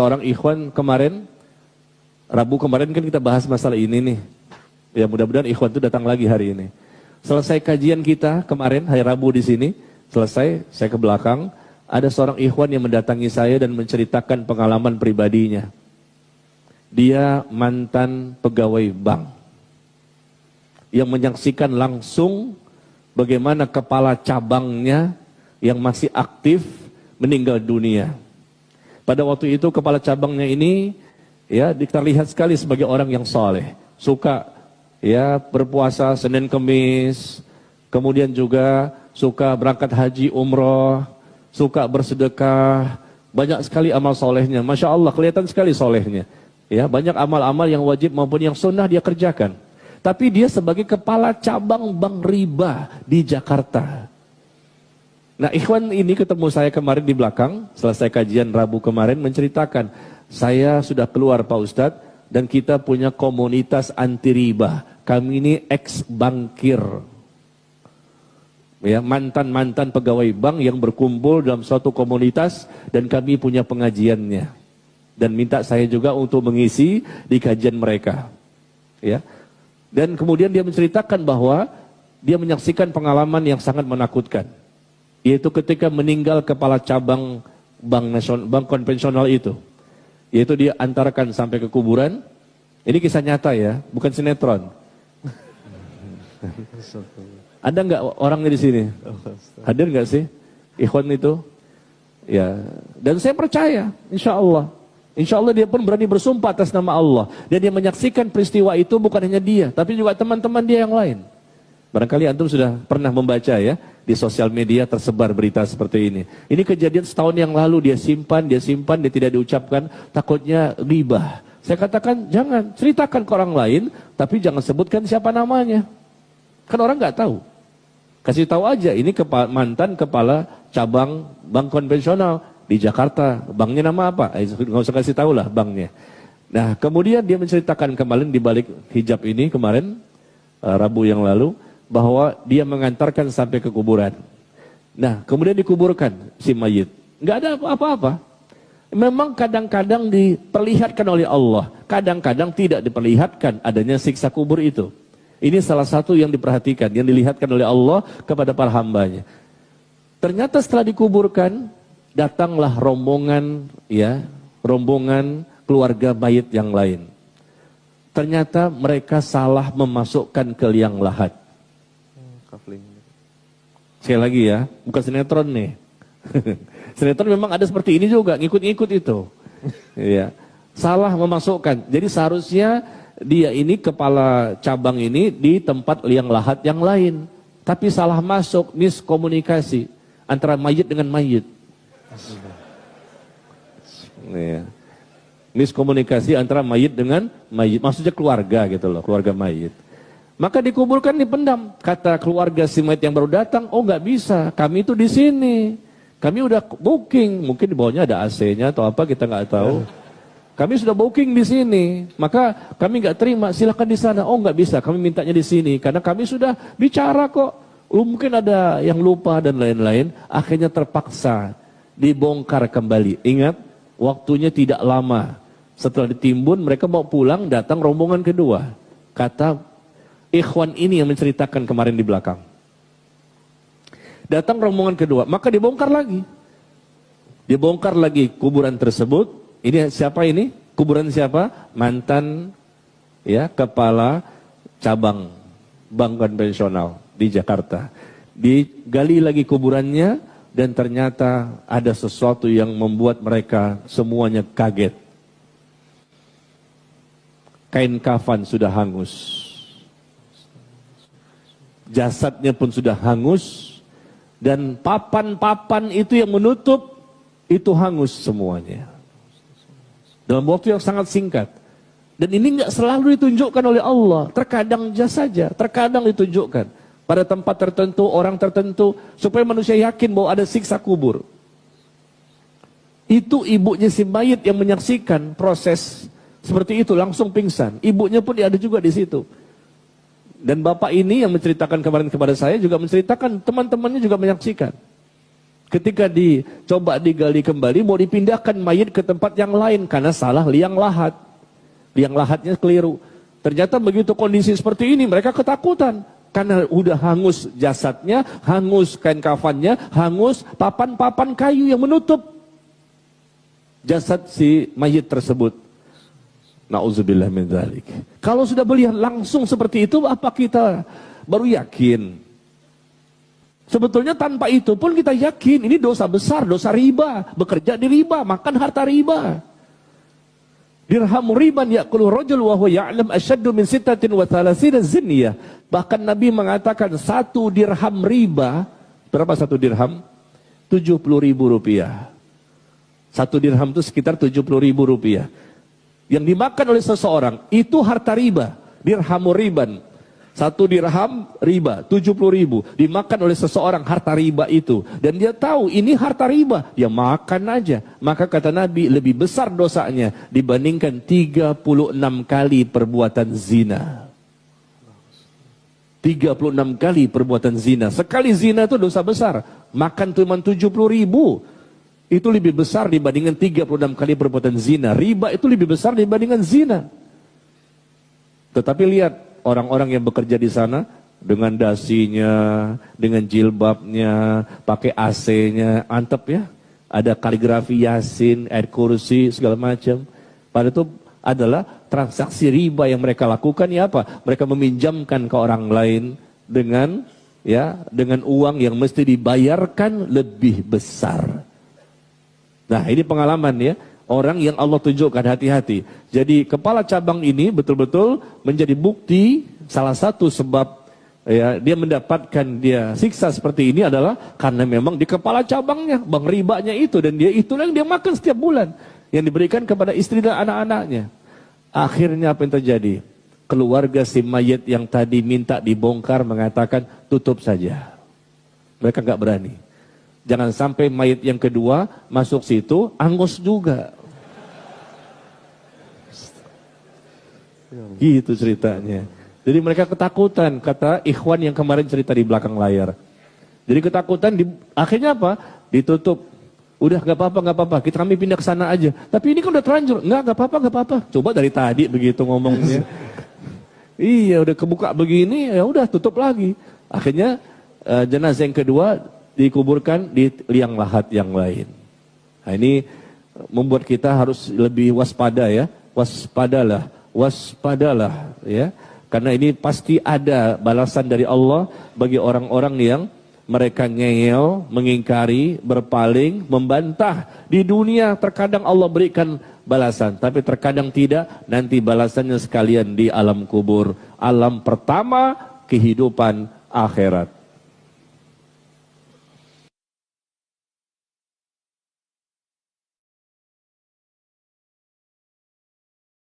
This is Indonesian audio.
seorang ikhwan kemarin, Rabu kemarin kan kita bahas masalah ini nih. Ya mudah-mudahan ikhwan itu datang lagi hari ini. Selesai kajian kita kemarin hari Rabu di sini, selesai saya ke belakang, ada seorang ikhwan yang mendatangi saya dan menceritakan pengalaman pribadinya. Dia mantan pegawai bank yang menyaksikan langsung bagaimana kepala cabangnya yang masih aktif meninggal dunia. Pada waktu itu kepala cabangnya ini ya terlihat sekali sebagai orang yang soleh, suka ya berpuasa Senin Kemis, kemudian juga suka berangkat haji umroh, suka bersedekah, banyak sekali amal solehnya. Masya Allah kelihatan sekali solehnya. Ya, banyak amal-amal yang wajib maupun yang sunnah dia kerjakan. Tapi dia sebagai kepala cabang bank riba di Jakarta. Nah, ikhwan ini ketemu saya kemarin di belakang, selesai kajian Rabu kemarin menceritakan, saya sudah keluar Pak Ustadz, dan kita punya komunitas anti riba. Kami ini ex-bankir. Ya, mantan-mantan pegawai bank yang berkumpul dalam suatu komunitas dan kami punya pengajiannya. Dan minta saya juga untuk mengisi di kajian mereka. Ya. Dan kemudian dia menceritakan bahwa dia menyaksikan pengalaman yang sangat menakutkan. Yaitu ketika meninggal kepala cabang bank konvensional itu. Yaitu dia antarkan sampai ke kuburan. Ini kisah nyata ya, bukan sinetron. Ada nggak orangnya di sini? Hadir nggak sih ikhwan itu? Ya. Dan saya percaya, insya Allah. Insya Allah dia pun berani bersumpah atas nama Allah. Dan dia menyaksikan peristiwa itu bukan hanya dia, tapi juga teman-teman dia yang lain. Barangkali antum sudah pernah membaca ya, di sosial media tersebar berita seperti ini. Ini kejadian setahun yang lalu, dia simpan, dia tidak diucapkan, takutnya riba. Saya katakan jangan, ceritakan ke orang lain, tapi jangan sebutkan siapa namanya. Kan orang nggak tahu. Kasih tahu aja, ini mantan kepala cabang bank konvensional di Jakarta, banknya nama apa? Nggak usah kasih tahu lah banknya. Nah, kemudian dia menceritakan kemarin di balik hijab ini kemarin Rabu yang lalu bahwa dia mengantarkan sampai ke kuburan. Nah, kemudian dikuburkan si mayit. Nggak ada apa-apa. Memang kadang-kadang diperlihatkan oleh Allah, kadang-kadang tidak diperlihatkan adanya siksa kubur itu. Ini salah satu yang diperhatikan, yang dilihatkan oleh Allah kepada para hambanya. Ternyata setelah dikuburkan, datanglah rombongan keluarga mayit yang lain. Ternyata mereka salah memasukkan ke liang lahat. Sekali lagi ya, bukan sinetron nih. Sinetron memang ada seperti ini juga, ngikut-ngikut itu. Ya. Salah memasukkan. Jadi seharusnya dia ini kepala cabang ini di tempat liang lahat yang lain. Tapi salah masuk, miskomunikasi antara mayit dengan mayit. Ya. Miskomunikasi antara mayit dengan mayit, maksudnya keluarga gitu loh, keluarga mayit. Maka dikuburkan, dipendam. Kata keluarga si mayit yang baru datang, oh nggak bisa, kami itu di sini, kami udah booking, mungkin di bawahnya ada AC-nya atau apa kita nggak tahu. Kami sudah booking di sini, maka kami nggak terima, silakan di sana. Oh nggak bisa, kami mintanya di sini, karena kami sudah bicara kok. Mungkin ada yang lupa dan lain-lain. Akhirnya terpaksa dibongkar kembali. Ingat, waktunya tidak lama. Setelah ditimbun, mereka mau pulang, datang rombongan kedua. Kata ikhwan ini yang menceritakan kemarin di belakang. Datang rombongan kedua, maka dibongkar lagi. Dibongkar lagi kuburan tersebut. Ini siapa ini? Kuburan siapa? Mantan ya kepala cabang bank konvensional di Jakarta. Digali lagi kuburannya dan ternyata ada sesuatu yang membuat mereka semuanya kaget. Kain kafan sudah hangus. Jasadnya pun sudah hangus dan papan-papan itu yang menutup itu hangus semuanya. Dalam waktu yang sangat singkat. Dan ini nggak selalu ditunjukkan oleh Allah. Terkadang saja, terkadang ditunjukkan. Pada tempat tertentu, orang tertentu. Supaya manusia yakin bahwa ada siksa kubur. Itu ibunya si mayit yang menyaksikan proses seperti itu. Langsung pingsan. Ibunya pun ada juga di situ. Dan bapak ini yang menceritakan kemarin kepada saya juga menceritakan teman-temannya juga menyaksikan. Ketika dicoba digali kembali, mau dipindahkan mayit ke tempat yang lain karena salah liang lahat. Liang lahatnya keliru. Ternyata begitu kondisi seperti ini, mereka ketakutan. Karena udah hangus jasadnya, hangus kain kafannya, hangus papan-papan kayu yang menutup jasad si mayit tersebut. Na'udzubillah min dzalik. Kalau sudah melihat langsung seperti itu, apa kita baru yakin? Sebetulnya tanpa itu pun kita yakin ini dosa besar, dosa riba, bekerja di riba, makan harta riba. Dirham riban ya'kulu rajul wa huwa ya'lam asyaddu min 36 zinyah. Bahkan Nabi mengatakan 1 dirham riba, berapa 1 dirham? 70.000 rupiah. 1 dirham itu sekitar 70.000 rupiah. Yang dimakan oleh seseorang itu harta riba, dirham riban. 1 dirham riba, 70.000 dimakan oleh seseorang harta riba itu, dan dia tahu ini harta riba, dia makan aja. Maka kata Nabi, lebih besar dosanya dibandingkan 36 kali perbuatan zina. 36 kali perbuatan zina. Sekali zina itu dosa besar. Makan cuma 70.000 itu lebih besar dibandingkan 36 kali perbuatan zina. Riba itu lebih besar dibandingkan zina. Tetapi lihat orang-orang yang bekerja di sana dengan dasinya, dengan jilbabnya, pakai AC-nya, antep ya. Ada kaligrafi Yasin, ayat kursi, segala macam. Padahal itu adalah transaksi riba yang mereka lakukan, ya apa? Mereka meminjamkan ke orang lain dengan uang yang mesti dibayarkan lebih besar. Nah, ini pengalaman ya. Orang yang Allah tunjukkan, hati-hati. Jadi kepala cabang ini betul-betul menjadi bukti, salah satu sebab ya dia mendapatkan siksa seperti ini adalah karena memang di kepala cabangnya, bank ribanya itu, dan itulah yang dia makan setiap bulan, yang diberikan kepada istri dan anak-anaknya. Akhirnya apa yang terjadi? Keluarga si mayit yang tadi minta dibongkar mengatakan tutup saja. Mereka nggak berani. Jangan sampai mayit yang kedua masuk situ, angus juga. Gitu ceritanya. Jadi mereka ketakutan, kata ikhwan yang kemarin cerita di belakang layar. Jadi ketakutan, akhirnya apa? Ditutup. Udah nggak apa-apa, kami pindah ke sana aja. Tapi ini kan udah terlanjur. Nggak apa-apa. Coba dari tadi begitu ngomongnya. Iya, udah kebuka begini, ya udah tutup lagi. Akhirnya jenazah yang kedua dikuburkan di liang lahat yang lain. Nah, ini membuat kita harus lebih waspada ya. Waspadalah ya. Karena ini pasti ada balasan dari Allah bagi orang-orang yang mereka ngeyel, mengingkari, berpaling, membantah. Di dunia terkadang Allah berikan balasan, tapi terkadang tidak. Nanti balasannya sekalian di alam kubur. Alam pertama kehidupan akhirat.